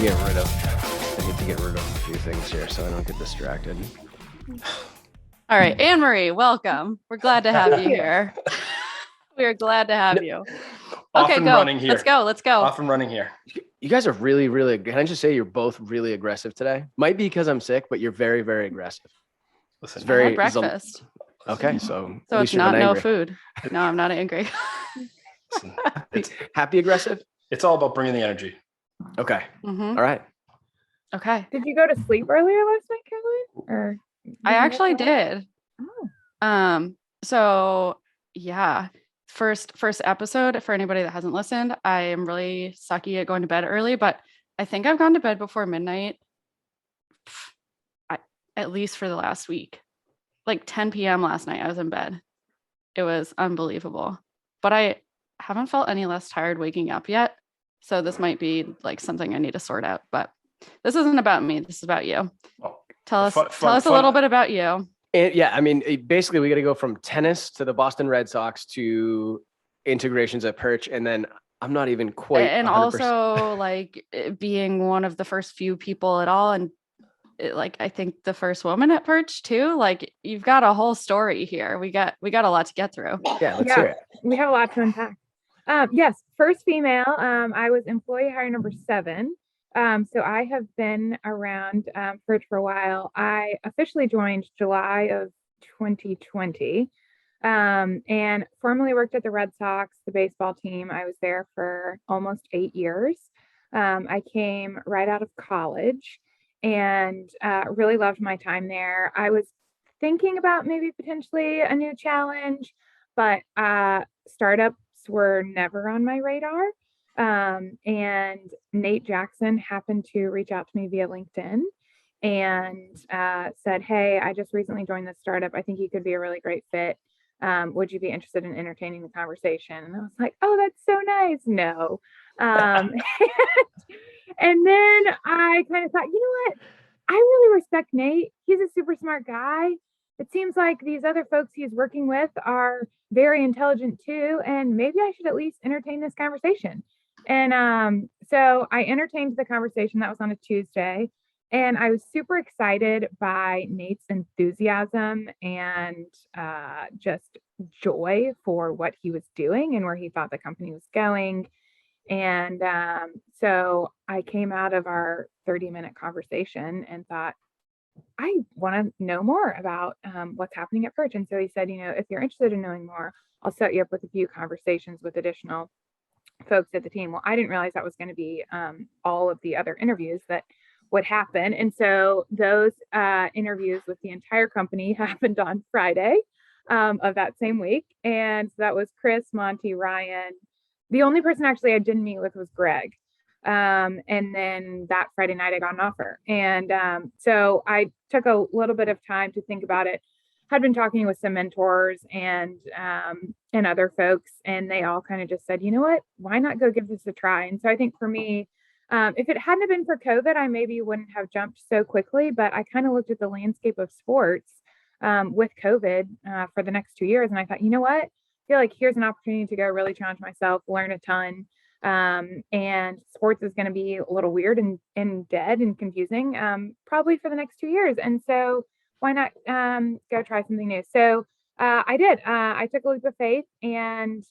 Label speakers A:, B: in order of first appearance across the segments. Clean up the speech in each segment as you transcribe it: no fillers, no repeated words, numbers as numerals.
A: get rid of a few things here so I don't get distracted.
B: All right, Anne Marie, welcome. We're glad to have you here. We are glad to have you.
C: Off
B: Okay,
C: and
B: go.
C: running here.
B: Let's go.
C: Off and running here.
A: You guys are really, can I just say you're both really aggressive today? Might be because I'm sick, but you're very, very aggressive.
C: Listen,
A: It's very
B: I had breakfast.
A: Okay, so
B: So it's not no food. No, I'm not angry.
C: listen,
A: happy aggressive.
C: it's all about bringing the energy.
A: Okay.
B: Mhm.
A: All right.
B: Okay.
D: Did you go to sleep earlier last night, Caroline? Or
B: I actually did.
D: Oh.
B: So yeah. First episode for anybody that hasn't listened. I am really sucky at going to bed early, but I think I've gone to bed before midnight. At least for the last week. Like 10 p.m. last night, I was in bed. It was unbelievable. But I haven't felt any less tired waking up yet. So this might be like something I need to sort out. But this isn't about me. This is about you.
C: Oh,
B: Tell us a little bit about you.
A: And yeah, I mean, basically, we got to go from tennis to the Boston Red Sox to integrations at Perch, and then I'm not even quite.
B: And
A: 100%.
B: also like being one of the first few people at all, and like I think the first woman at Perch too. Like you've got a whole story here. We got a lot to get through.
A: Yeah, let's hear it.
D: We have a lot to unpack. Yes, first female. I was employee hire number 7. So I have been around Perch for a while. I officially joined July of 2020, and formerly worked at the Red Sox, the baseball team. I was there for almost 8 years. I came right out of college and really loved my time there. I was thinking about maybe potentially a new challenge, but startups were never on my radar. And Nate Jackson happened to reach out to me via LinkedIn and said, "Hey, I just recently joined this startup. I think you could be a really great fit. Would you be interested in entertaining the conversation?" And I was like, "Oh, that's so nice." No. And then I kind of thought, you know what? I really respect Nate. He's a super smart guy. It seems like these other folks he's working with are very intelligent too. And maybe I should at least entertain this conversation. And so I entertained the conversation. That was on a Tuesday. And I was super excited by Nate's enthusiasm and just joy for what he was doing and where he thought the company was going. And so I came out of our 30-minute conversation and thought, I want to know more about what's happening at Perch. And so he said, if you're interested in knowing more, I'll set you up with a few conversations with additional folks at the team. Well, I didn't realize that was going to be all of the other interviews that would happen. And so those interviews with the entire company happened on Friday of that same week. And so that was Chris, Monty, Ryan. The only person actually I didn't meet with was Greg. And then that Friday night I got an offer. And so I took a little bit of time to think about it. Had been talking with some mentors and other folks, and they all kind of just said, you know what, why not go give this a try? And so I think for me, if it hadn't been for COVID, I maybe wouldn't have jumped so quickly, but I kind of looked at the landscape of sports with COVID for the next 2 years. And I thought, you know what, I feel like here's an opportunity to go really challenge myself, learn a ton. And sports is going to be a little weird and dead and confusing, probably for the next 2 years. And so why not go try something new? So I did. I took a leap of faith, and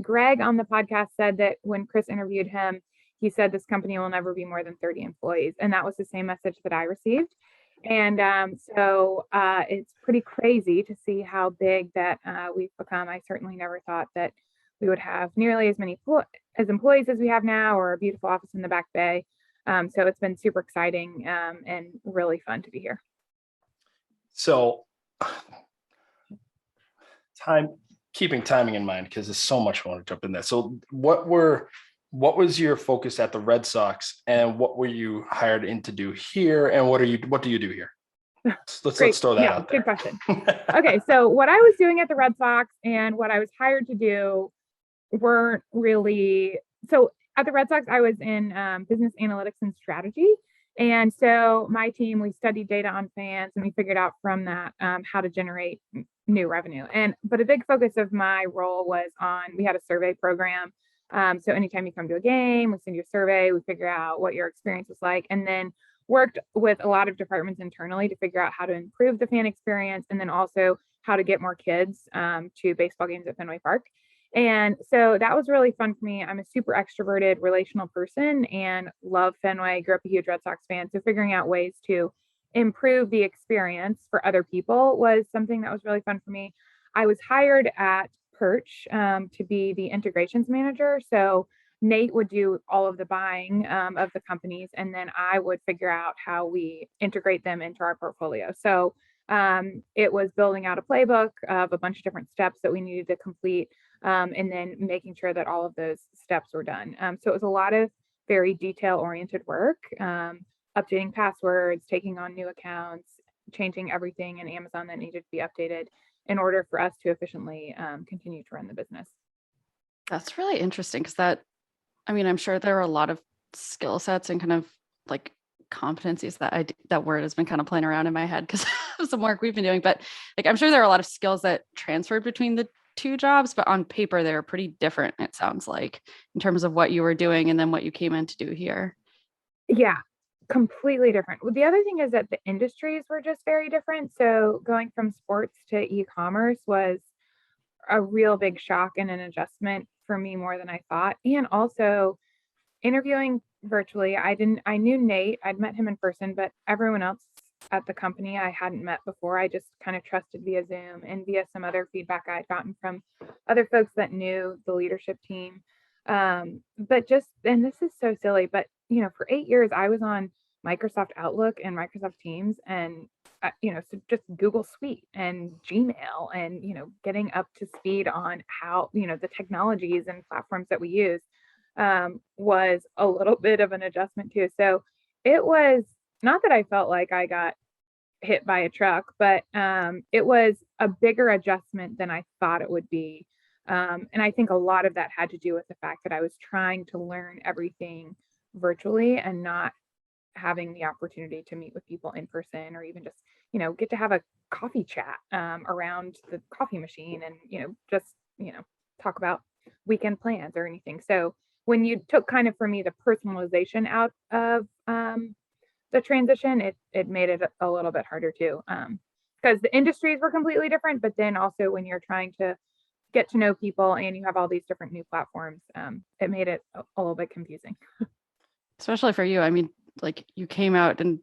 D: Greg on the podcast said that when Chris interviewed him, he said this company will never be more than 30 employees. And that was the same message that I received. And so it's pretty crazy to see how big that we've become. I certainly never thought that we would have nearly as many employees as we have now, or a beautiful office in the Back Bay. So it's been super exciting and really fun to be here.
C: So keeping timing in mind, because there's so much I want to jump in there. So what was your focus at the Red Sox, and what were you hired in to do here, and what do you do here? Let's throw that out there.
D: Good question. Okay, so what I was doing at the Red Sox and what I was hired to do weren't really. So at the Red Sox, I was in business analytics and strategy. And so my team, we studied data on fans, and we figured out from that how to generate new revenue. But a big focus of my role was we had a survey program So anytime you come to a game, we send you a survey, we figure out what your experience was like, and then worked with a lot of departments internally to figure out how to improve the fan experience, and then also how to get more kids to baseball games at Fenway Park. And so that was really fun for me. I'm a super extroverted, relational person and love Fenway, grew up a huge Red Sox fan. So figuring out ways to improve the experience for other people was something that was really fun for me. I was hired at Perch to be the integrations manager. So Nate would do all of the buying of the companies, and then I would figure out how we integrate them into our portfolio. So it was building out a playbook of a bunch of different steps that we needed to complete, and then making sure that all of those steps were done. So it was a lot of very detail-oriented work, updating passwords, taking on new accounts, changing everything in Amazon that needed to be updated in order for us to efficiently continue to run the business.
B: That's really interesting because I'm sure there are a lot of skill sets and kind of like competencies that word has been kind of playing around in my head because of some work we've been doing. But like, I'm sure there are a lot of skills that transferred between the two jobs, but on paper, they're pretty different, it sounds like, in terms of what you were doing and then what you came in to do here.
D: Yeah, completely different. Well, the other thing is that the industries were just very different. So going from sports to e-commerce was a real big shock and an adjustment for me more than I thought. And also interviewing virtually, I knew Nate, I'd met him in person, but everyone else at the company I hadn't met before. I just kind of trusted via Zoom and via some other feedback I had gotten from other folks that knew the leadership team. But just, and this is so silly, but for 8 years I was on Microsoft Outlook and Microsoft Teams, and so just Google Suite and Gmail, and getting up to speed on how the technologies and platforms that we use was a little bit of an adjustment too. So it was not that I felt like I got hit by a truck, but it was a bigger adjustment than I thought it would be. And I think a lot of that had to do with the fact that I was trying to learn everything virtually and not having the opportunity to meet with people in person, or even just, get to have a coffee chat around the coffee machine and, just, talk about weekend plans or anything. So when you took kind of, for me, the personalization out of the transition, it made it a little bit harder too. Because the industries were completely different, but then also when you're trying to get to know people and you have all these different new platforms, it made it a little bit confusing. Especially
B: for you. Like you came out and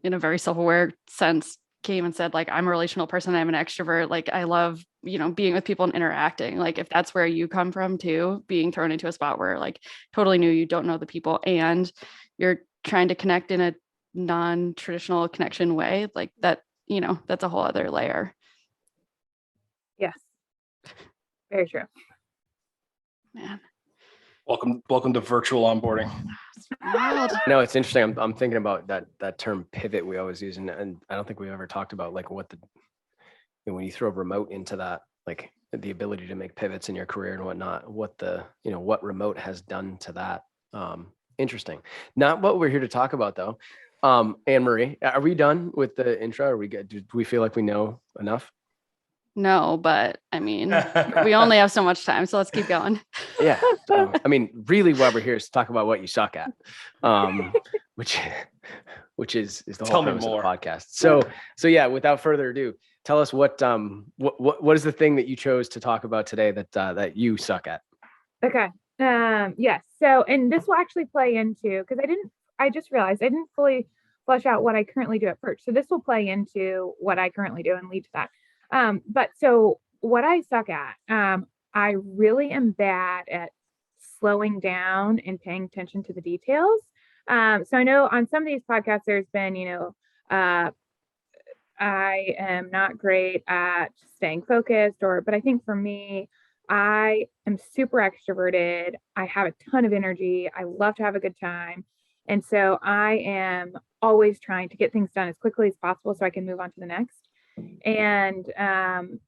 B: in a very self-aware sense came and said, like, I'm a relational person, I'm an extrovert, like I love, being with people and interacting. Like if that's where you come from too, being thrown into a spot where like totally new, you don't know the people and you're trying to connect in a non-traditional connection way, like that, that's a whole other layer.
D: Yes, very true.
B: Man,
C: welcome to virtual onboarding.
A: No, it's interesting. I'm thinking about that term pivot we always use, and I don't think we ever talked about like what when you throw remote into that, like the ability to make pivots in your career and whatnot, what what remote has done to that. Interesting. Not what we're here to talk about though. Anne Marie, are we done with the intro? Are we good? Do we feel like we know enough?
B: No, but we only have so much time, so let's keep going.
A: Yeah. Really what we're here is to talk about what you suck at, which is the whole premise of the podcast. So yeah, without further ado, tell us what is the thing that you chose to talk about today that you suck at?
D: Okay. Yes. So, and this will actually play into, because I just realized I didn't fully flesh out what I currently do at Perch. So this will play into what I currently do and lead to that. But so what I suck at, I really am bad at slowing down and paying attention to the details. So I know on some of these podcasts, there's been, I am not great at staying focused, but I think for me, I am super extroverted. I have a ton of energy. I love to have a good time. And so I am always trying to get things done as quickly as possible so I can move on to the next. And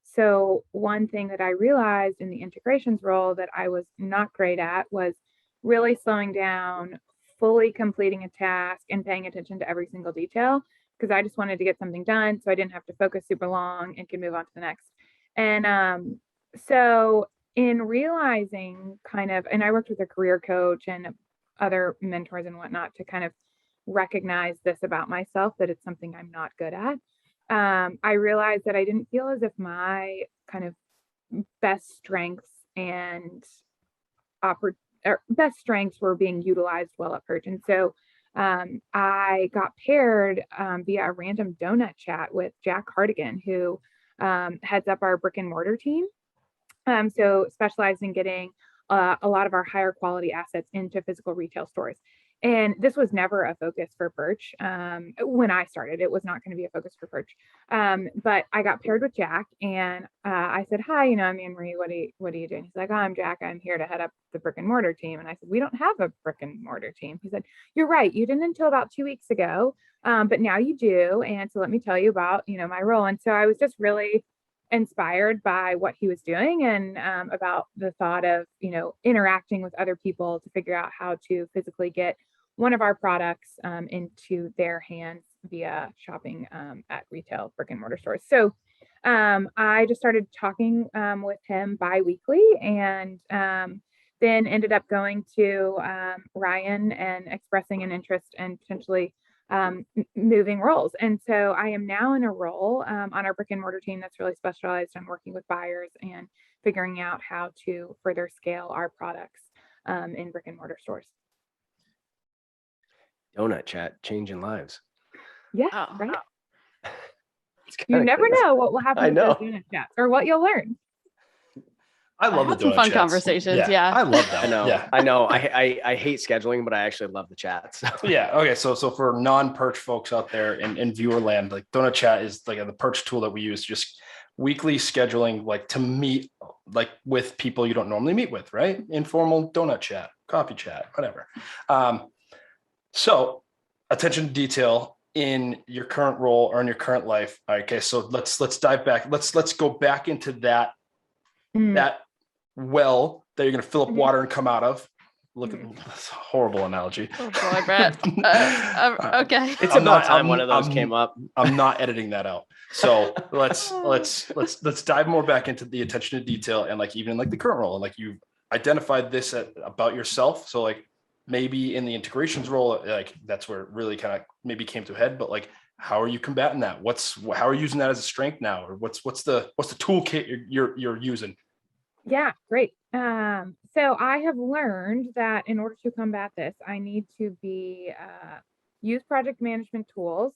D: so one thing that I realized in the integrations role that I was not great at was really slowing down, fully completing a task and paying attention to every single detail, because I just wanted to get something done so I didn't have to focus super long and could move on to the next. And so in realizing and I worked with a career coach and other mentors and whatnot to kind of recognize this about myself, that it's something I'm not good at. I realized that I didn't feel as if my kind of best strengths and best strengths were being utilized well at Perch. And so I got paired via a random donut chat with Jack Hardigan, who heads up our brick and mortar team. So specialized in getting a lot of our higher quality assets into physical retail stores. And this was never a focus for Perch. When I started, it was not going to be a focus for Perch. But I got paired with Jack, and I said, "Hi, I'm Anne Marie. What are you doing?" He's like, "Oh, I'm Jack. I'm here to head up the brick and mortar team." And I said, "We don't have a brick and mortar team." He said, "You're right. You didn't until about 2 weeks ago, but now you do. And so let me tell you about my role." And so I was just really inspired by what he was doing, and about the thought of interacting with other people to figure out how to physically get one of our products into their hands via shopping at retail brick and mortar stores. So I just started talking with him bi-weekly, and then ended up going to Ryan and expressing an interest in potentially moving roles. And so I am now in a role on our brick and mortar team that's really specialized on working with buyers and figuring out how to further scale our products in brick and mortar stores.
A: Donut chat, changing lives.
D: Yeah,
B: Oh.
D: right.
A: It's
D: You
A: kinda
D: never
A: crazy.
D: know what will happen
A: I
D: with those
A: know.
D: donut chats or what you'll learn.
C: I love
B: had
C: the
B: some
C: donut
B: fun
C: chats.
B: conversations, yeah.
C: I love that.
A: I know.
C: Yeah.
A: I know. I hate scheduling, but I actually love the chats. So.
C: Yeah. Okay. So for non-Perch folks out there in viewer land, like donut chat is like the Perch tool that we use, just weekly scheduling, like to meet like with people you don't normally meet with, right? Informal donut chat, coffee chat, whatever. So attention to detail in your current role or in your current life. All right, okay. So let's dive back. Let's go back into that well that you're going to fill up water and come out of. Look at this horrible analogy.
B: Oh boy, Brett. Okay.
A: It's about time one of those came up.
C: I'm not editing that out. So let's dive more back into the attention to detail, and like even like the current role, and like you identified this about yourself. So like maybe in the integrations role, like that's where it really kind of maybe came to a head. But like, how are you combating that? How are you using that as a strength now, or what's the toolkit you're using?
D: Yeah, great. So I have learned that in order to combat this, I need to use project management tools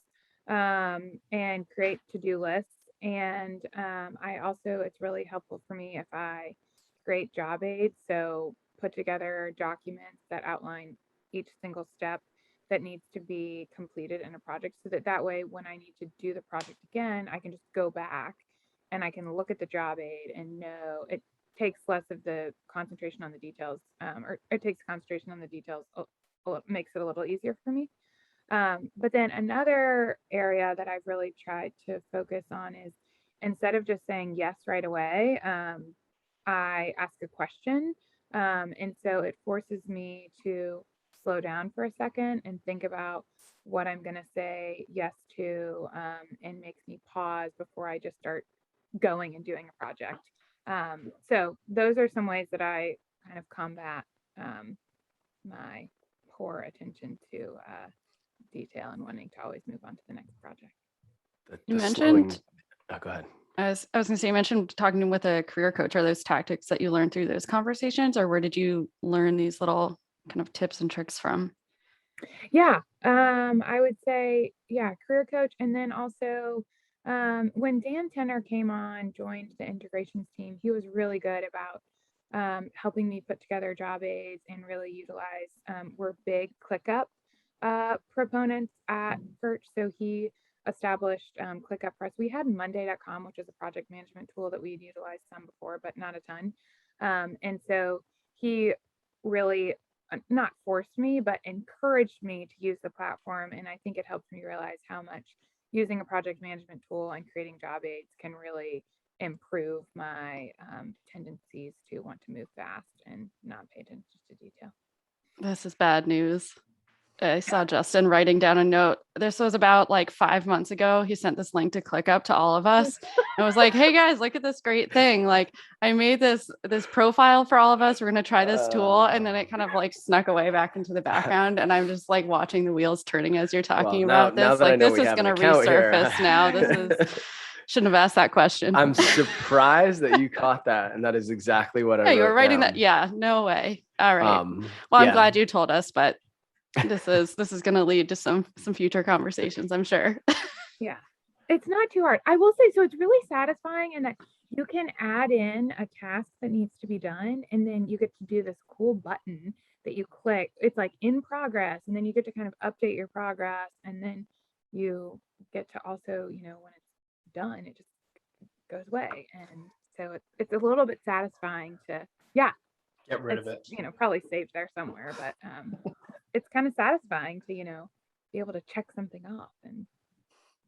D: and create to-do lists. And it's really helpful for me if I create job aids. So put together documents that outline each single step that needs to be completed in a project, so that way when I need to do the project again, I can just go back and I can look at the job aid and know it takes less of the concentration on the details, or it takes concentration on the details, makes it a little easier for me. But then another area that I've really tried to focus on is, instead of just saying yes right away, I ask a question. And so it forces me to slow down for a second and think about what I'm going to say yes to, and makes me pause before I just start going and doing a project. So those are some ways that I kind of combat my poor attention to detail and wanting to always move on to the next project.
B: You mentioned.
A: Oh, go ahead.
B: I was going to say, you mentioned talking with a career coach. Are those tactics that you learned through those conversations, or where did you learn these little kind of tips and tricks from?
D: Yeah, I would say, career coach. And then also, when Dan Tenner joined the integrations team, he was really good about helping me put together job aids and really utilize, we're big ClickUp proponents at Perch. So he established ClickUp for us. We had Monday.com, which is a project management tool that we'd utilized some before, but not a ton. And so he really not forced me, but encouraged me to use the platform. And I think it helped me realize how much using a project management tool and creating job aids can really improve my tendencies to want to move fast and not pay attention to detail.
B: This is bad news. I saw Justin writing down a note. This was about like 5 months ago. He sent this link to ClickUp to all of us. And was like, hey guys, look at this great thing. Like I made this profile for all of us. We're going to try this tool. And then it kind of like snuck away back into the background. And I'm just like watching the wheels turning as you're talking about
A: now
B: this.
A: that I
B: Like
A: know
B: this
A: we
B: is
A: have
B: going
A: an
B: to
A: account here.
B: resurface now. This is shouldn't have asked that question.
A: I'm surprised that you caught that. And that is exactly what I
B: Yeah,
A: wrote
B: you were writing
A: down.
B: that. Yeah, no way. All right. Well, I'm
A: yeah.
B: glad you told us, but this is going to lead to some future conversations, I'm sure.
D: Yeah, it's not too hard. I will say, so it's really satisfying in that you can add in a task that needs to be done, and then you get to do this cool button that you click. It's like in progress, and then you get to kind of update your progress, and then you get to also, you know, when it's done, it just goes away. And so it's a little bit satisfying to, yeah,
C: Get rid of it.
D: you know, probably saved there somewhere, but it's kind of satisfying to, you know, be able to check something off and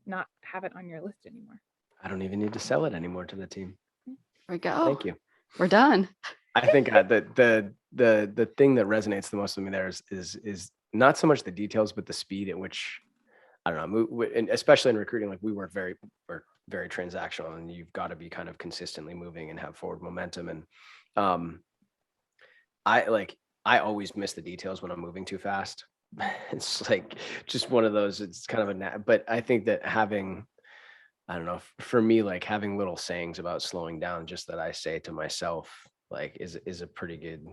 D: not have it on your list anymore.
A: I don't even need to sell it anymore to the team.
B: There we go.
A: Thank you.
B: We're done.
A: I think the thing that resonates the most with me there is not so much the details, but the speed at which, I don't know, and especially in recruiting, like we're very transactional, and you've got to be kind of consistently moving and have forward momentum. And I always miss the details when I'm moving too fast. It's like just one of those, it's kind of but I think that having, I don't know, for me, like having little sayings about slowing down, just that I say to myself, like is a pretty good,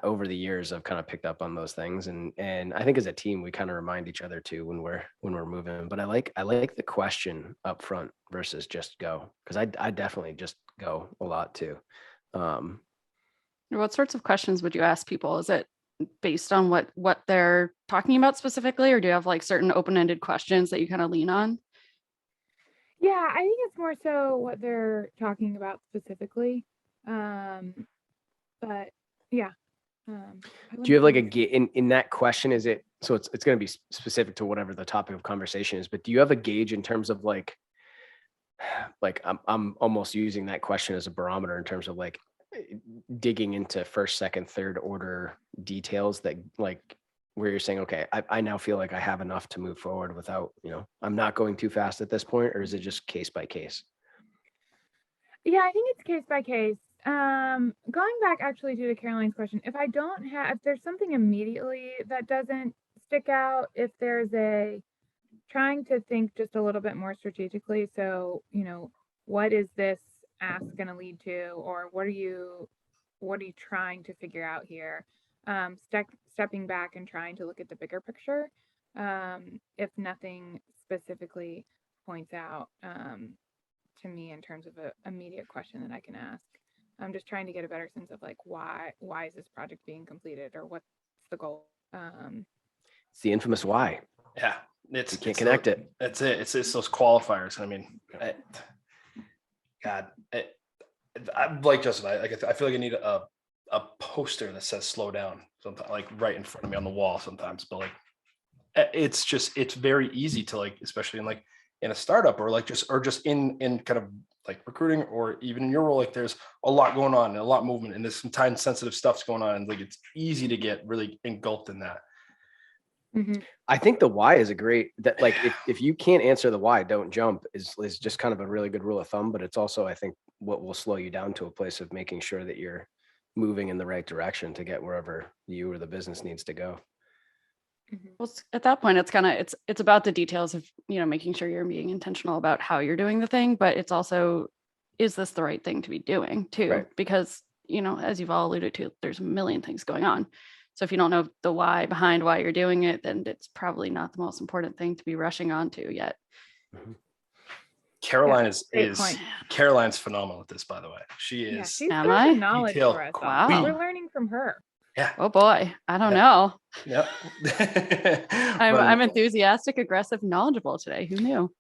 A: over the years, I've kind of picked up on those things. And I think as a team, we kind of remind each other too, when we're moving, but I like the question up front versus just go. Cause I definitely just go a lot too.
B: What sorts of questions would you ask people? Is it based on what they're talking about specifically, or do you have like certain open-ended questions that you kind of lean on?
D: Yeah, I think it's more so what they're talking about specifically. But yeah.
A: Do you have like in that question, is it, so it's going to be specific to whatever the topic of conversation is, but do you have a gauge in terms of like I'm almost using that question as a barometer in terms of like digging into first, second, third order details that like where you're saying, okay, I now feel like I have enough to move forward without, you know, I'm not going too fast at this point, or is it just case by case?
D: Yeah, I think it's case by case. Going back actually to Caroline's question, if there's something immediately that doesn't stick out, if there's trying to think just a little bit more strategically. So, you know, what is this ask going to lead to, or what are you trying to figure out here? Stepping back and trying to look at the bigger picture. If nothing specifically points out to me in terms of an immediate question that I can ask, I'm just trying to get a better sense of like why is this project being completed, or what's the goal?
A: It's the infamous why.
C: Yeah,
A: you can't connect it.
C: That's it. It's those qualifiers. I mean, I'm like Justin. I feel like I need a poster that says "slow down," something like right in front of me on the wall sometimes. But like, it's very easy to like, especially in a startup or just in kind of like recruiting, or even in your role, like there's a lot going on and a lot of movement, and there's some time sensitive stuff's going on, and like it's easy to get really engulfed in that.
D: Mm-hmm.
A: I think the why is a great, that like if you can't answer the why, don't jump is just kind of a really good rule of thumb, but it's also, I think, what will slow you down to a place of making sure that you're moving in the right direction to get wherever you or the business needs to go.
B: Well, at that point, it's kind of, it's about the details of, you know, making sure you're being intentional about how you're doing the thing, but it's also, is this the right thing to be doing too?
A: Right.
B: Because, you know, as you've all alluded to, there's a million things going on. So if you don't know the why behind why you're doing it, then it's probably not the most important thing to be rushing onto yet.
A: Mm-hmm.
C: Caroline's phenomenal at this, by the way. She is.
D: Yeah, she's got knowledge for us.
B: Wow.
D: We're learning from her.
C: Yeah.
B: Oh boy. I don't know.
C: Yep.
B: I'm enthusiastic, aggressive, knowledgeable today. Who knew?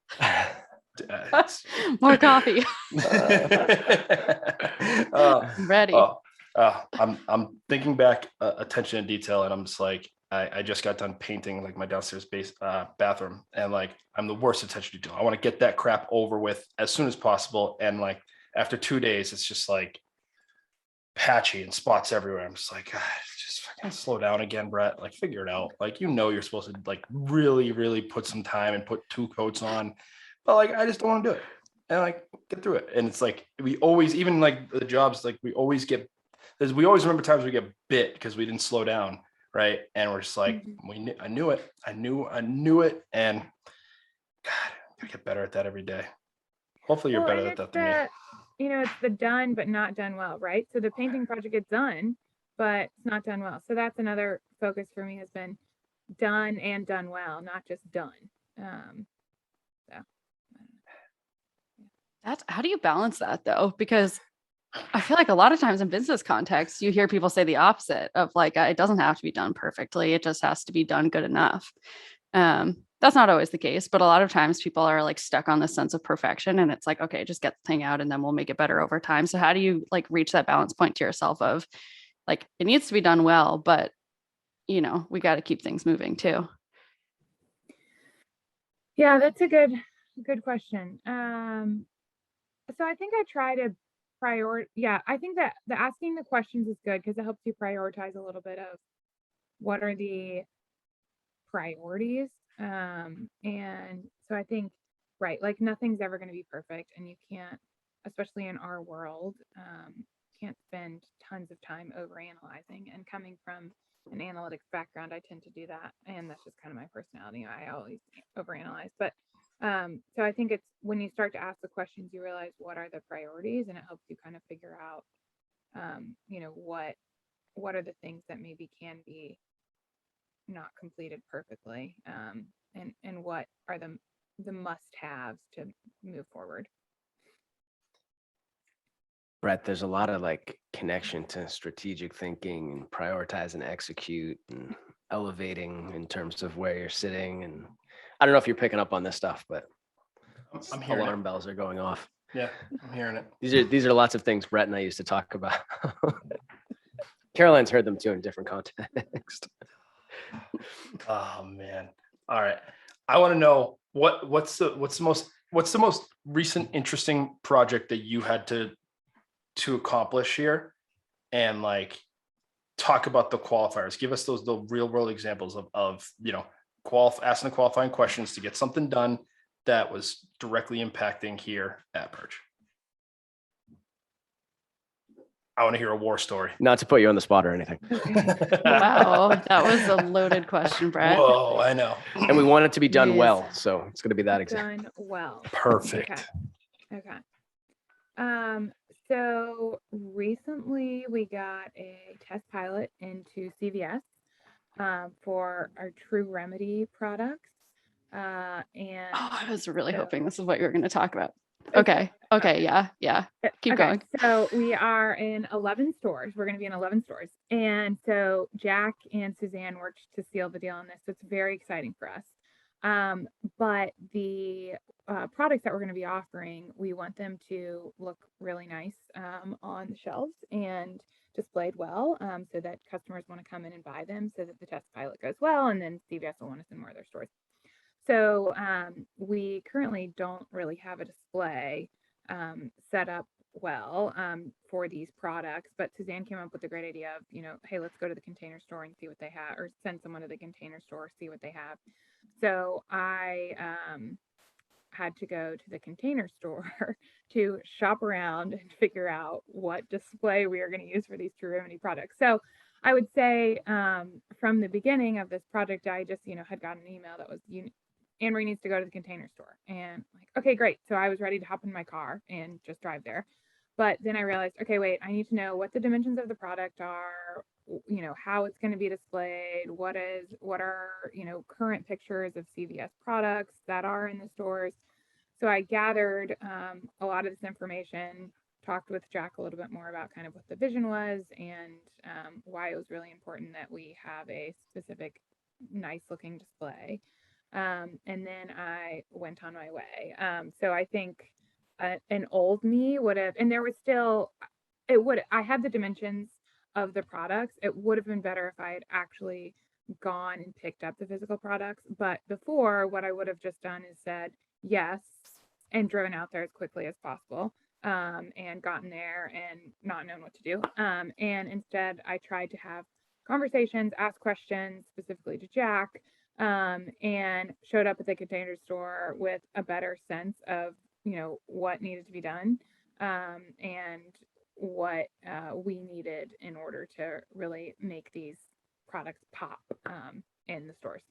B: More coffee. I'm ready.
C: I'm thinking back, attention to detail, and I'm just like, I just got done painting like my downstairs bathroom, and like I'm the worst attention to detail. I want to get that crap over with as soon as possible, and like after 2 days, it's just like patchy and spots everywhere. I'm just like, God, just fucking slow down again, Brett. Like, figure it out. Like, you're supposed to like really, really put some time and put 2 coats on, but like, I just don't want to do it. And like, get through it. And it's like, we always, even like the jobs, like we always remember times we get bit because we didn't slow down, right? And we're just like, I knew it. I knew it. And God, I gotta get better at that every day. Hopefully you're better at that than me.
D: It's the done but not done well, right? So the painting project gets done, but it's not done well. So that's another focus for me, has been done and done well, not just done.
B: That's, how do you balance that though? Because I feel like a lot of times in business context, you hear people say the opposite of like, it doesn't have to be done perfectly. It just has to be done good enough. That's not always the case, but a lot of times people are like stuck on this sense of perfection, and it's like, okay, just get the thing out and then we'll make it better over time. So how do you like reach that balance point to yourself of like, it needs to be done well, but we got to keep things moving too.
D: Yeah, that's a good question. So I think I try to I think that the asking the questions is good because it helps you prioritize a little bit of what are the priorities. And so I think, right, like nothing's ever going to be perfect, and you can't, especially in our world, can't spend tons of time overanalyzing. And coming from an analytics background, I tend to do that, and that's just kind of my personality. I always overanalyze, but so I think it's when you start to ask the questions, you realize what are the priorities, and it helps you kind of figure out, what are the things that maybe can be not completed perfectly, and what are the must-haves to move forward.
A: Brett, there's a lot of like connection to strategic thinking and prioritize and execute and elevating in terms of where you're sitting. And I don't know if you're picking up on this stuff, but
C: I'm hearing
A: alarm bells are going off.
C: Yeah, I'm hearing it.
A: These are lots of things Brett and I used to talk about. Caroline's heard them too in different context.
C: Oh man. All right. I want to know what's the most recent interesting project that you had to accomplish here, and like talk about the qualifiers. Give us the real world examples of asking the qualifying questions to get something done that was directly impacting here at Perch. I want to hear a war story.
A: Not to put you on the spot or anything.
B: Wow, that was a loaded question, Brett.
C: Whoa, I know.
A: And we want it to be done
B: Yes.
A: well, so it's going to be that example.
D: Done well.
C: Perfect.
D: Okay. So recently we got a test pilot into CVS for our TruRemedy products. And
B: I was really hoping this is what you were going to talk about. Okay. Yeah. Keep going.
D: So we are in 11 stores. We're going to be in 11 stores. And so Jack and Suzanne worked to seal the deal on this. So it's very exciting for us. But the products that we're going to be offering, we want them to look really nice on the shelves and displayed well, so that customers want to come in and buy them, so that the test pilot goes well, and then CVS will want us in more of their stores. So we currently don't really have a display set up well for these products, but Suzanne came up with a great idea of, hey, let's go to the Container Store and see what they have, or send someone to the Container Store, see what they have. So I had to go to the Container Store to shop around and figure out what display we are going to use for these TruRemedy products. So I would say from the beginning of this project, I just, had gotten an email that was, Anne Marie needs to go to the Container Store. And like, okay, great. So I was ready to hop in my car and just drive there. But then I realized, okay, wait, I need to know what the dimensions of the product are, how it's going to be displayed, what are, current pictures of CVS products that are in the stores. So I gathered a lot of this information, talked with Jack a little bit more about kind of what the vision was, and why it was really important that we have a specific nice looking display. And then I went on my way. So I think an old me would have, and there was still, I had the dimensions of the products. It would have been better if I had actually gone and picked up the physical products. But before, what I would have just done is said yes and driven out there as quickly as possible, and gotten there and not known what to do. And instead I tried to have conversations, asked questions specifically to Jack, and showed up at the Container Store with a better sense of, what needed to be done, and what we needed in order to really make these products pop in the stores,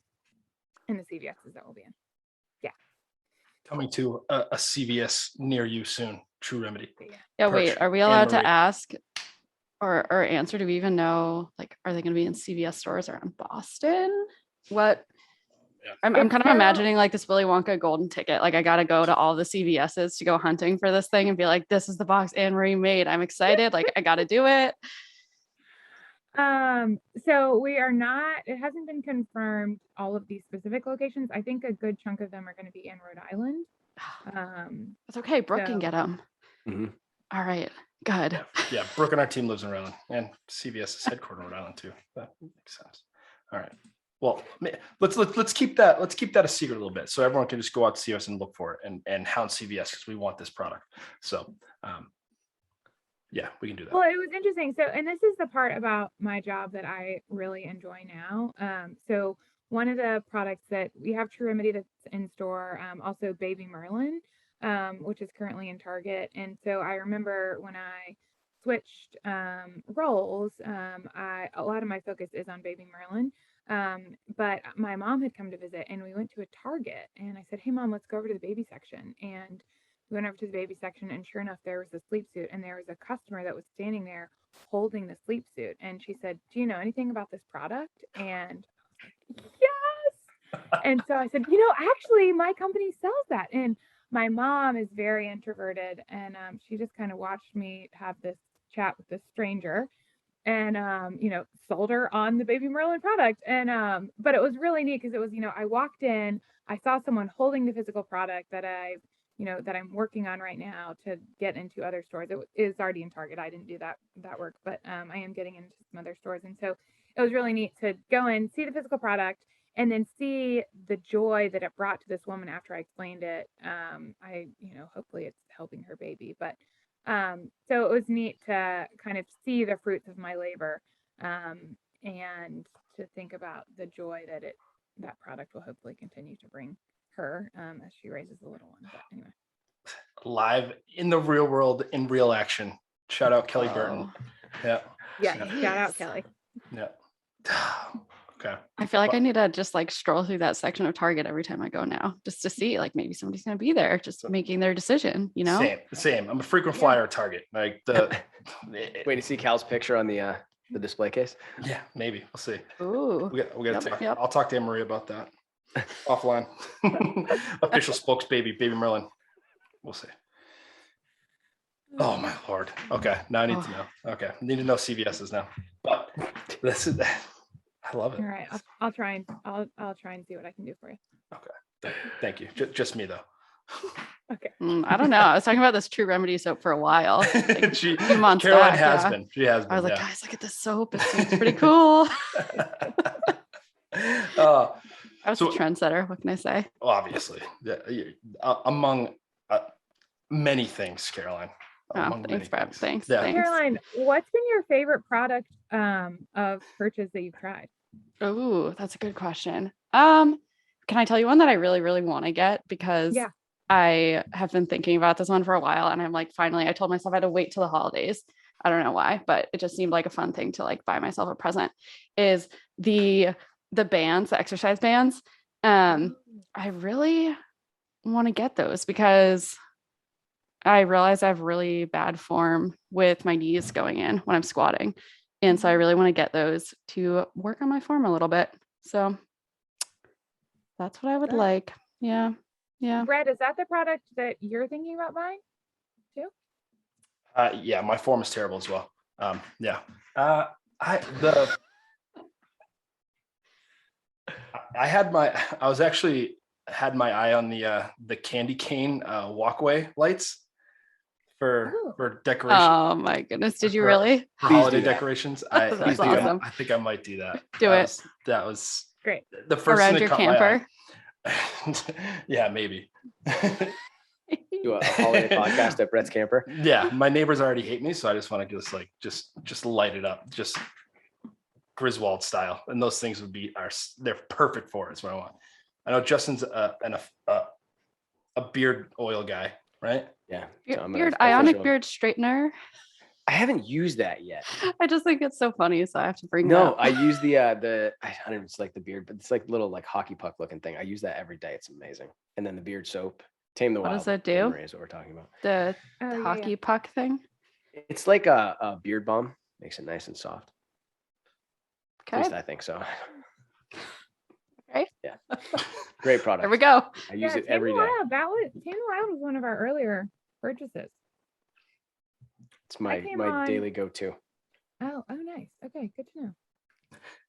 D: in the CVSs that we'll be in.
C: Coming to a CVS near you soon. TruRemedy.
B: Yeah,
C: Perch,
B: wait, are we
C: Anne
B: allowed
C: Marie.
B: to ask or answer? Do we even know, like, are they going to be in CVS stores around Boston? What?
C: Yeah.
B: I'm
D: It's
B: kind of
D: so-
B: imagining like this Willy Wonka golden ticket. Like I got to go to all the CVSs to go hunting for this thing and be like, this is the box Anne Marie made. I'm excited. Like I got to do it.
D: So we are not, it hasn't been confirmed all of these specific locations. I think a good chunk of them are going to be in Rhode Island.
B: It's okay. Brooke can
D: So-
B: get them.
A: Mhm.
B: All right. Good.
C: Yeah, Brooke and our team lives in Rhode Island, and CVS is headquartered in Rhode Island too. That makes sense. All right. Well, let's keep that a secret a little bit, so everyone can just go out to CVS and look for it and hound CVS because we want this product. So, yeah, we can do that.
D: Well, it was interesting. So, and this is the part about my job that I really enjoy now. So one of the products that we have TruRemedy that's in store, also Baby Merlin, which is currently in Target. And so I remember when I switched roles, a lot of my focus is on Baby Merlin. But my mom had come to visit and we went to a Target and I said, hey mom, let's go over to the baby section. And we went over to the baby section and sure enough, there was a sleep suit and there was a customer that was standing there holding the sleep suit. And she said, do you know anything about this product? And I was like, yes. And so I said, actually my company sells that. And my mom is very introverted and she just kind of watched me have this chat with this stranger and sold her on the Baby Merlin product. And but it was really neat because it was, I walked in, I saw someone holding the physical product that that I'm working on right now to get into other stores. It is already in Target. I didn't do that work, but I am getting into some other stores. And so it was really neat to go in, see the physical product, and then see the joy that it brought to this woman after I explained it. Hopefully it's helping her baby, but so it was neat to kind of see the fruits of my labor, and to think about the joy that product will hopefully continue to bring her as she raises the little one. But anyway,
C: Live in the real world, in real action. Shout out Kelly Burton. Yeah.
D: shout out Kelly.
C: Yeah. Okay.
B: I feel like I need to just like stroll through that section of Target every time I go now, just to see like maybe somebody's going to be there, just making their decision,
C: Same. I'm a frequent flyer at Target. Like
A: Wait to see Cal's picture on the display case.
C: Yeah, maybe we'll see.
B: Ooh.
C: We got to talk.
B: Yep.
C: I'll talk to Anne Marie about that offline. Official Baby Merlin. We'll see. Oh my Lord. Okay, now I need to know. Okay, need to know CVS's now. But this is. I love it.
D: All right, I'll try and see what I can do for you.
C: Okay, thank you. Just me though.
D: Okay.
B: I don't know. I was talking about this TruRemedy soap for a while. Like, a few months
C: Caroline
B: back,
C: has
B: yeah.
C: been. She has been.
B: I was like,
C: yeah.
B: guys, look at this soap. It's pretty cool. I was a trendsetter. What can I say?
C: Obviously, among many things, Caroline.
B: Thanks, Brad. Thanks.
C: Yeah.
B: Thanks.
D: Caroline, what's been your favorite product of Perch's that you've tried?
B: Oh, that's a good question. Can I tell you one that I really, really want to get? Because I have been thinking about this one for a while and I'm like, finally, I told myself I had to wait till the holidays. I don't know why, but it just seemed like a fun thing to like buy myself a present, is the bands, the exercise bands. I really want to get those because I realize I have really bad form with my knees going in when I'm squatting. And so I really want to get those to work on my form a little bit. So that's what I would like. Yeah. Yeah.
D: Brett, is that the product that you're thinking about buying too?
C: Yeah, my form is terrible as well. Yeah. I had my eye on the candy cane walkway lights for decoration.
B: Oh my goodness. Did you really?
C: For holiday decorations. I
B: awesome.
C: think I might do that.
B: That
C: was
D: great.
C: The first
B: around
C: thing
B: your
C: that caught
B: camper.
C: my eye. Yeah, maybe.
A: Do a holiday podcast at Brett's camper.
C: Yeah, my neighbors already hate me, so I just want to just light it up. Just Griswold style, and those things would be they're perfect for it. Is what I want. I know Justin's a beard oil guy, right?
A: Yeah.
B: Beard ionic beard straightener.
A: I haven't used that yet.
B: I just think it's so funny, so I have to bring it
A: No,
B: up.
A: I use the I don't know if it's like the beard, but it's like little like hockey puck looking thing. I use that every day. It's amazing. And then the beard soap, Tame the
B: What
A: Wild.
B: does it do?
A: Is what we're talking about.
B: The
D: Oh, yeah,
B: hockey
D: yeah.
B: puck thing.
A: It's like a beard balm. Makes it nice and soft. At
B: Okay.
A: least I think so.
B: Okay.
A: Yeah. Great product.
B: There we go.
A: I use it
D: Tame
A: every
D: the
A: day.
D: Wild, Tame the Wild was one of our earlier purchases.
A: It's my
D: came on-
A: daily go-to.
D: Oh, nice. Okay, good to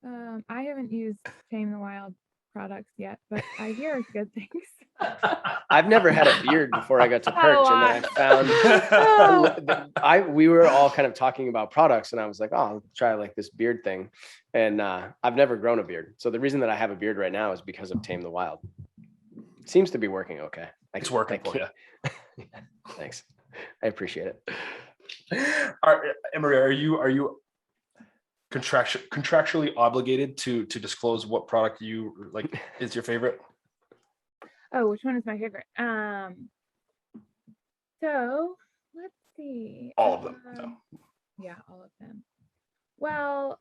D: know. I haven't used Tame the Wild products yet, but I hear good things.
A: I've never had a beard before I got to Perch, and then I found we were all kind of talking about products, and I was like, oh, I'll try like this beard thing, and I've never grown a beard. So the reason that I have a beard right now is because of Tame the Wild. It seems to be working okay.
C: It's working for you.
A: Thanks, I appreciate it.
C: Anne Marie, are you contractually obligated to disclose what product you like is your favorite?
D: Oh, which one is my favorite? So let's see.
C: All of them. No.
D: Yeah, all of them. Well,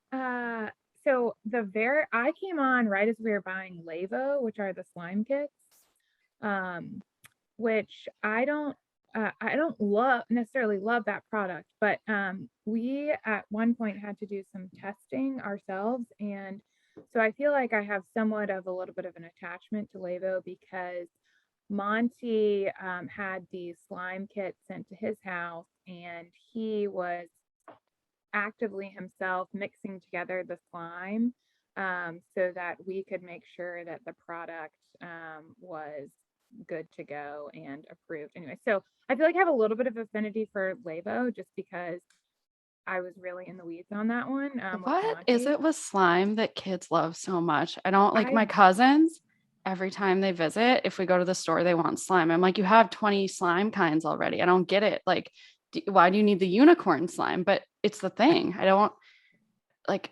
D: so I came on right as we were buying Lavo, which are the slime kits, which I don't necessarily love that product, but we at one point had to do some testing ourselves, and so I feel like I have somewhat of a little bit of an attachment to Lavo because Monty had these slime kits sent to his house, and he was actively himself mixing together the slime so that we could make sure that the product was good to go and approved. Anyway, so I feel like I have a little bit of affinity for Lavo just because I was really in the weeds on that one.
B: What is
D: Monty.
B: it with slime that kids love so much? I don't like
D: I-
B: my cousins. Every time they visit, if we go to the store, they want slime. I'm like, you have 20 slime kinds already. I don't get it. Like, why do you need the unicorn slime? But it's the thing. I don't like.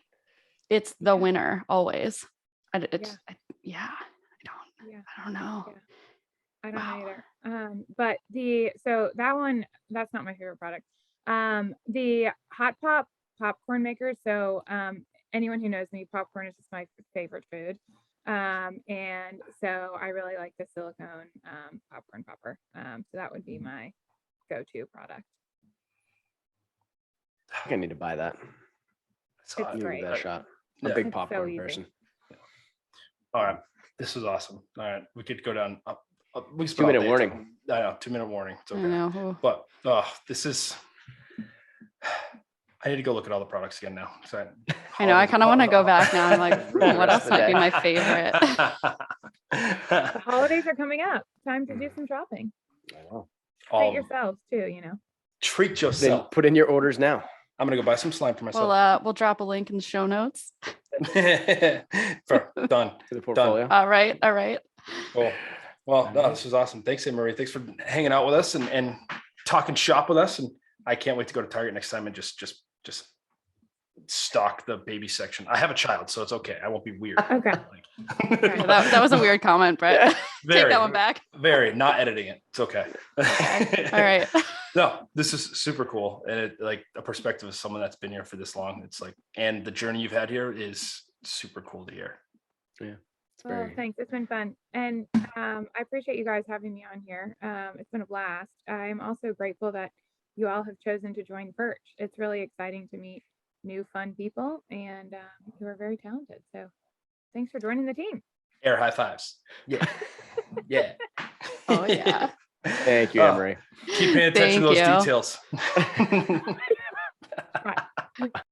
B: It's the winner always. I don't.
D: Yeah.
B: I don't know.
D: Yeah. I don't know
B: Wow.
D: either. But so that one, that's not my favorite product. The Hot Pop popcorn maker. So anyone who knows me, popcorn is just my favorite food. And so I really like the silicone popcorn popper. So that would be my go-to product.
A: I think I need to buy that.
D: It's
A: I need to
D: great.
A: give that a shot. I'm
C: Yeah.
A: a big
D: It's so
A: popcorn
D: easy.
A: person.
C: All right, this is awesome. All right, we could go down. We spent
A: 2
C: all
A: minute
C: day
A: warning.
C: talking. I know, 2 minute warning. It's
B: I
C: okay.
B: know.
C: But this is. I need to go look at all the products again now. So
B: I know. I kind of want to go back now. I'm like,
A: For the
B: what
A: rest
B: else
A: of the
B: might be
A: day.
B: my favorite?
D: The holidays are coming up. Time to do some shopping.
A: I know.
D: Treat yourselves too,
C: Treat
A: Then
C: yourself.
A: put in your orders now.
C: I'm gonna go buy some slime for myself.
B: We'll drop a link in the show notes.
C: Done.
A: To the portfolio.
B: All right.
C: Cool. Well, no, this was awesome. Thanks, Anne Marie. Thanks for hanging out with us and talking shop with us. And I can't wait to go to Target next time and just stock the baby section. I have a child, so it's okay. I won't be weird.
D: Okay.
B: That was a weird comment, Brett. Take that one back.
C: Very not editing it. It's okay.
B: Okay. All right.
C: No, this is super cool. And it like a perspective of someone that's been here for this long. It's like, and the journey you've had here is super cool to hear.
A: Yeah. It's
D: Well,
A: very
D: thanks. It's been fun. And I appreciate you guys having me on here. It's been a blast. I'm also grateful that you all have chosen to join Perch. It's really exciting to meet new fun people and you are very talented. So thanks for joining the team.
C: Air high fives. Yeah. Yeah.
B: Oh yeah.
A: Thank you, Anne Marie.
C: Keep paying attention to those
B: Thank you.
C: details.
D: Right.